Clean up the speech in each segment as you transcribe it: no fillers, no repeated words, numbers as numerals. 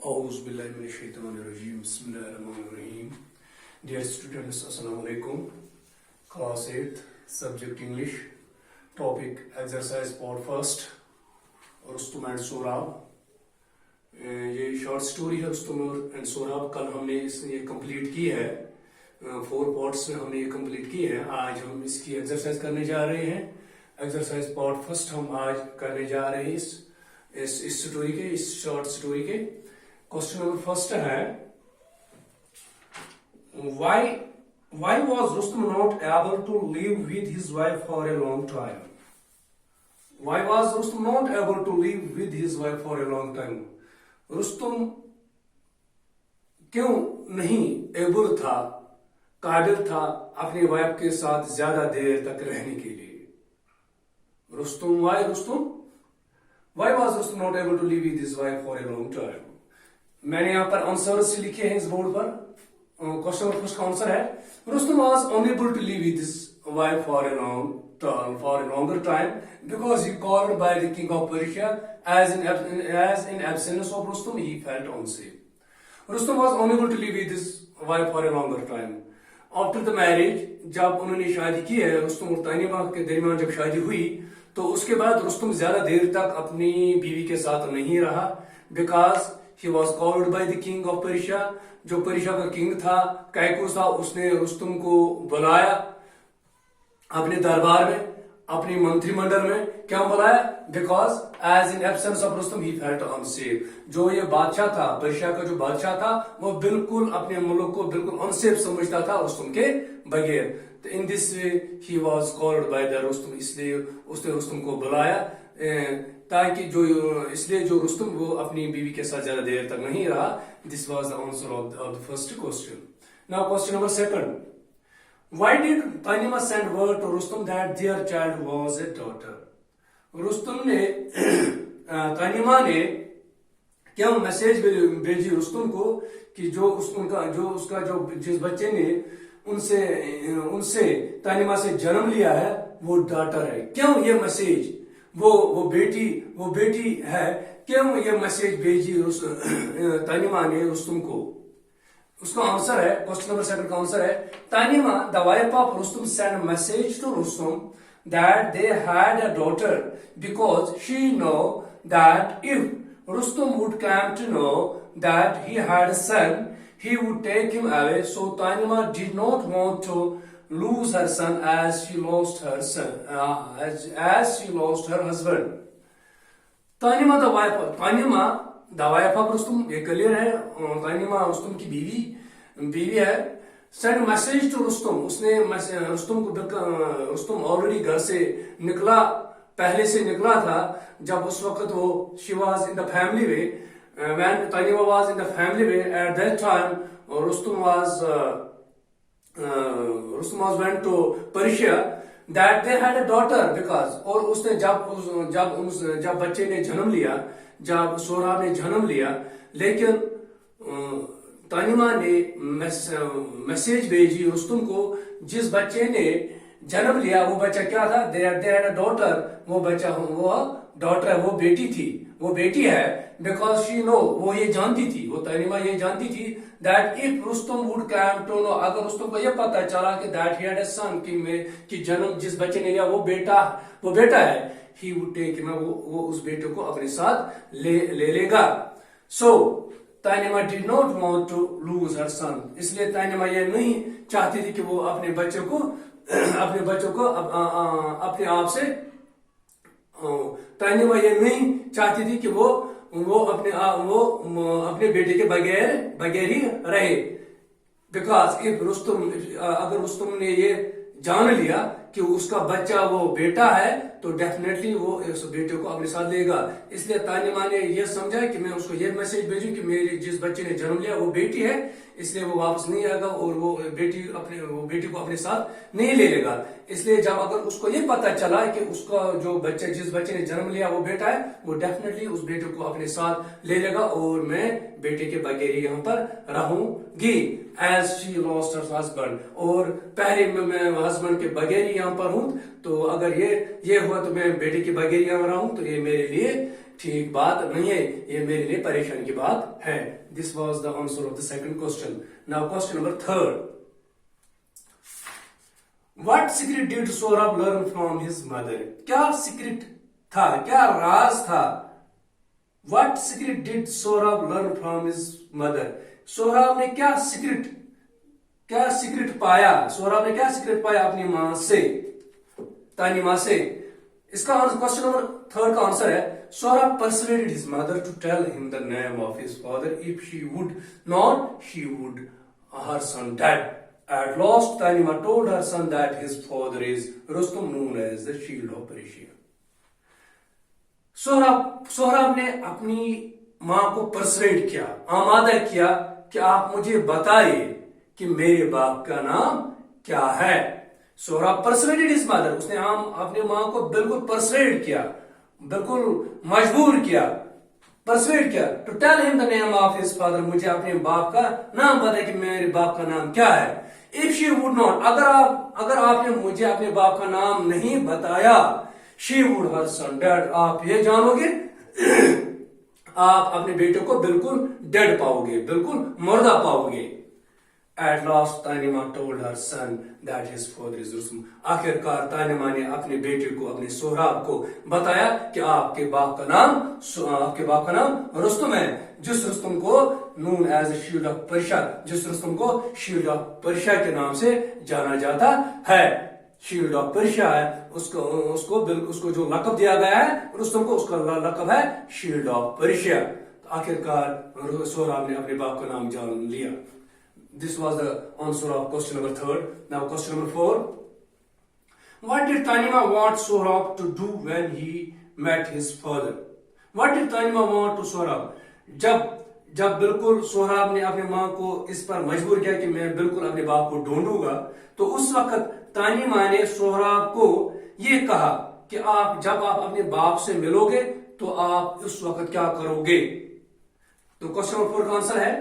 A'udhu billahi minash shaitanir rajim. Bismillahir rahmanir rahim. Dear students, assalamu alaikum. Class 8, subject English. Topic exercise part first. Rustam and Sorab. ये short story है Rustam and Sorab. कल हमने ये complete की है. 4 parts में हमने ये कंप्लीट की है. आज हम इसकी एक्सरसाइज करने जा रहे हैं. एक्सरसाइज पार्ट फर्स्ट हम आज करने जा रहे हैं इस स्टोरी के, इस शॉर्ट स्टोरी के. क्वेश्चन नंबर फर्स्ट है, why was Rustum not able to live with his wife for a long time? Why was Rustum not able to live with his wife for a long time? Rustam क्यों नहीं able था, काबिल था अपनी wife के साथ ज्यादा देर तक रहने के लिए? why was Rustum not able to live with his wife for a long time? मैंने यहाँ पर आंसर्स लिखे हैं इस बोर्ड पर. क्वेश्चन नंबर फर्स्ट का आंसर है, Rustam was unable to live with his wife for a longer time because he called by the king of Persia. As in absence of Rustum, he felt unsafe. Rustum was unable to live with his wife for a longer time. After the marriage, जब उन्होंने शादी की है, रुस्तुम और तानिमा के दरमियान जब शादी हुई, तो उसके बाद रुस्तुम ज्यादा देर तक अपनी बीवी के साथ नहीं रहा. Because he was called by the king of Persia. जो पर्शिया का किंग था, कैकूस था, उसने रुस्तुम को बुलाया अपने दरबार में, अपनी मंत्रिमंडल में. क्यों बुलाया? Because as in absence of Rustum he felt unsafe. जो ये बादशाह था, पर्शिया का जो बादशाह था, वो बिल्कुल अपने मुल्क को बिल्कुल अनसेफ समझता था रुस्तुम के बगैर. तो in this way he was called by the Rustum. इसलिए उसने रुस्तुम को बुलाया, ताकि इसलिए जो रुस्तुम वो अपनी बीवी के साथ ज्यादा देर तक नहीं रहा. This was the answer of the first question. Now question number second, why did Tanima send word to Rustam that their child was a daughter? Rustam ने तानिमा ने क्यों मैसेज भेजी रुस्तुम को कि जिस बच्चे ने उनसे तानिमा से जन्म लिया है वो डॉटर है. क्यों ये मैसेज, वो बेटी है, क्यों ये मैसेज भेजी तानिमा ने रुस्तुम को? उसका आंसर है, क्वेश्चन नंबर सेकंड का आंसर है, Tanima the wife of Rustam send message to Rustam that they had a daughter because she know that if Rustam would come to know that he had a son he would take him away. So Tanima did not want to lose her son as she lost her husband. Tanima the wife of Rustum, ये clear है. तानिमा रुस्तुम की बीवी है. Send message to Rustum. उसने Rustam already घर से पहले से निकला था. जब उस वक्त वो she was in the family way. When Tanima was in the family way, at that time Rustum was went to Persia. That they had a daughter because और उसने जब बच्चे ने जन्म लिया, जब सोराब ने जन्म लिया, लेकिन तानिमा ने मैसेज भेजी रुस्तुम को, जिस बच्चे ने जन्म लिया वो बच्चा क्या था? they had a daughter. वो डॉटर है, वो बेटी है. बिकॉज शी नो, वो ये जानती थी, वो तानिमा ये जानती थी that if Rustam would come to know, अगर रुस्तुम को ये पता चला कि दैट ही हैड अ सन, कि जन्म जिस बच्चे ने लिया वो बेटा है, ही वुड टेक हिम, वो उस बेटे को अपने साथ ले लेगा. So Tanima did not want to lose her son. इसलिए तानिमा ये नहीं चाहती थी कि वो अपने बच्चों को अपने आप से, तानिमा ये नहीं चाहती थी कि वो अपने बेटे के बगैर ही रहे. बिकॉज इफ अगर रुस्तुम ने ये जान लिया कि उसका बच्चा वो बेटा है, तो डेफिनेटली वो उस बेटे को अपने साथ लेगा. इसलिए तानिमा ने ये समझा कि मैं उसको ये मैसेज भेजूं कि मेरे जिस बच्चे ने जन्म लिया वो बेटी है, इसलिए वो वापस नहीं आएगा और वो बेटी को अपने साथ नहीं ले लेगा. इसलिए जब अगर उसको ये पता चला कि उसका जिस बच्चे ने जन्म लिया वो बेटा है, वो डेफिनेटली उस बेटे को अपने साथ ले लेगा और मैं बेटे के बगैर यहाँ पर रहूंगी. As she lost her husband, और पहले मैं हस्बैंड के बगैर ही यहाँ पर हूँ, तो अगर ये हुआ तो मैं बेटे के बगैर यहाँ रहूं तो ये मेरे लिए ठीक बात नहीं है, ये मेरे लिए परेशानी की बात है. This was the answer of the second question. Now question number third. What secret did Saurabh learn from his mother? क्या secret था, क्या राज था? What secret did Saurabh learn from his mother? Saurabh ने क्या secret पाया? Saurabh ने क्या secret पाया अपनी माँ से, तानी माँ से? इसका क्वेश्चन नंबर थर्ड का आंसर है, Saurabh persuaded his mother to tell him the name of his father. If she would not, she would her son dead. At last, Tanima told her son that his father is Rustum, known as the Shield of Persia. Sohrab ने अपनी मां को persuade किया, आमादा किया कि आप मुझे बताइए कि मेरे बाप का नाम क्या है. सोहराब परसुएडेड हिज मदर, उसने अपनी मां को बिल्कुल परसुएड किया, बिल्कुल मजबूर किया, परसुएड किया, to tell him the name of his father, मुझे अपने बाप का नाम बताइए कि मेरे बाप का नाम क्या है. इफ शी वुड नॉट, अगर आपने मुझे अपने बाप का नाम नहीं बताया, she would her son dead, आप ये जानोगे आप अपने बेटे को बिल्कुल डेड पाओगे, बिल्कुल मुर्दा पाओगे. At last, तानिमा told her son that his father is Rustum. आखिरकार तानिमा ने अपने बेटे को, अपने सोहराब को बताया कि आपके बाप का नाम रुस्तुम है, जिस रुस्तुम को known as shield of Persia, जिस रुस्तुम को शील्ड ऑफ पर्शिया के नाम से जाना जाता है. शील्ड ऑफ पर्शिया है, उसको जो लक़ब दिया गया है रुस्तुम को, उसका लक़ब है शील्ड ऑफ पर्शिया. आखिरकार सोहराब ने अपने बाप का नाम जान लिया. This was the answer of question number third. Now question number 4. What did Tanima want Saurabh to do when he met his father? What did Tanima want to Saurabh? जब बिल्कुल सोहराब ने अपनी माँ को इस पर मजबूर किया कि मैं बिल्कुल अपने बाप को ढूंढूंगा, तो उस वक्त तानिमा ने सोहराब को ये कहा कि जब आप अपने बाप से मिलोगे तो आप उस वक्त क्या करोगे. तो क्वेश्चन नंबर 4 का आंसर है,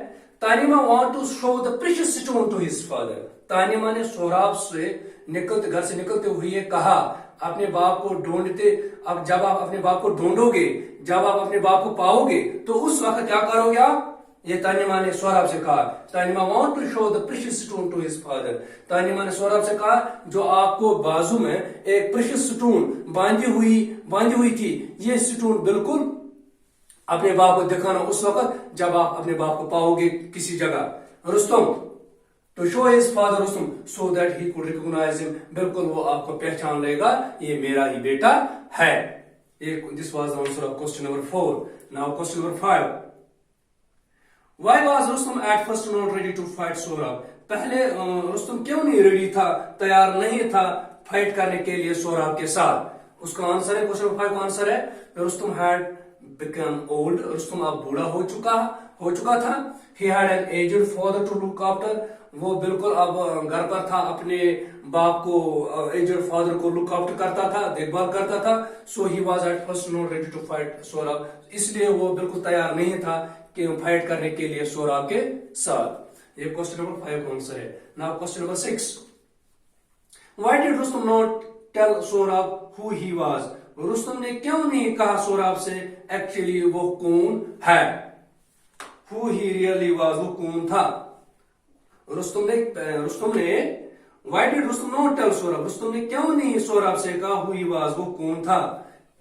तानिमा want to show the precious stone to his father. तानिमा ने सोहराब से घर से निकलते हुए ये कहा, अपने बाप को ढूंढते, अब जब आप अपने बाप को ढूंढोगे, जब आप अपने बाप को पाओगे, तो उस वक्त क्या करोगे आप. ये तानिमा ने सोहराब से कहा. तानिमा want to show the precious stone to his father. तानिमा ने सोहराब से कहा, जो आपको बाजू में एक precious stone बांधी हुई थी, ये स्टोन बिल्कुल अपने बाप को दिखाना उस वक्त जब आप अपने बाप को पाओगे किसी जगह. Rustum, to show his father Rustum so that he could recognise him, बिल्कुल वो आपको पहचान लेगा, ये मेरा ही बेटा है. This was the answer of question number 4. Now question number 5. Why was Rustum at first not ready to fight Sohrab? पहले रुस्तुम क्यों नहीं रेडी था, तैयार नहीं था फाइट करने के लिए सोहराब के साथ? उसका आंसर है, क्वेश्चन नंबर 5 का आंसर है, Rustam had become old. Rustam अब बूढ़ा हो चुका था. He had an aged father to look after. वो बिल्कुल अब घर पर था, अपने बाप को, aged father को look after करता था, देखभाल करता था. So he was at first not ready to fight Sohrab, इसलिए वो बिल्कुल तैयार नहीं था कि फाइट करने के लिए सोहराब के साथ. ये क्वेश्चन नंबर 5 का आंसर है. Now question number 6. Why did Rustum not tell Saurabh who he was? Rustam ने क्यों नहीं कहा सोहराब से एक्चुअली वो कौन है, who he really was, वो कौन था. रुस्तुम ने why did Rustum not tell Sohrab? Rustam ने क्यों नहीं सोहराब से कहा who he was, वो कौन था.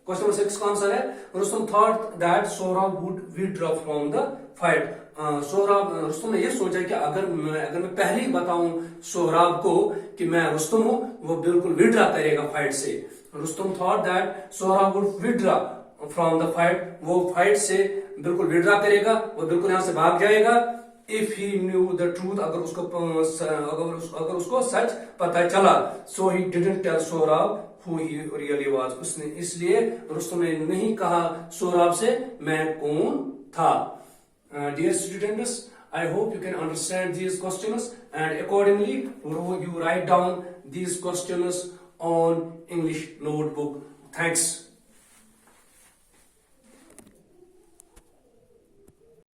क्वेश्चन नंबर 6 का आंसर है, Rustam thought that Sohrab would withdraw from the fight. Rustam ने ये सोचा कि अगर मैं पहले ही बताऊं सोहराब को कि मैं रुस्तुम हूं, वो बिल्कुल विड्रा करेगा फाइट से. Rustam thought that Sohrab would withdraw from the fight, वो फाइट से बिल्कुल विड्रा करेगा, वो बिल्कुल यहाँ से भाग जाएगा. If he knew the truth, अगर उसको सच पता चला. So he didn't tell Sohrab who he really was. उसने इसलिए रुस्तुम ने नहीं कहा सोहराब से मैं कौन था. Dear students, I hope you can understand these questions and accordingly you write down these questions on English notebook. Thanks.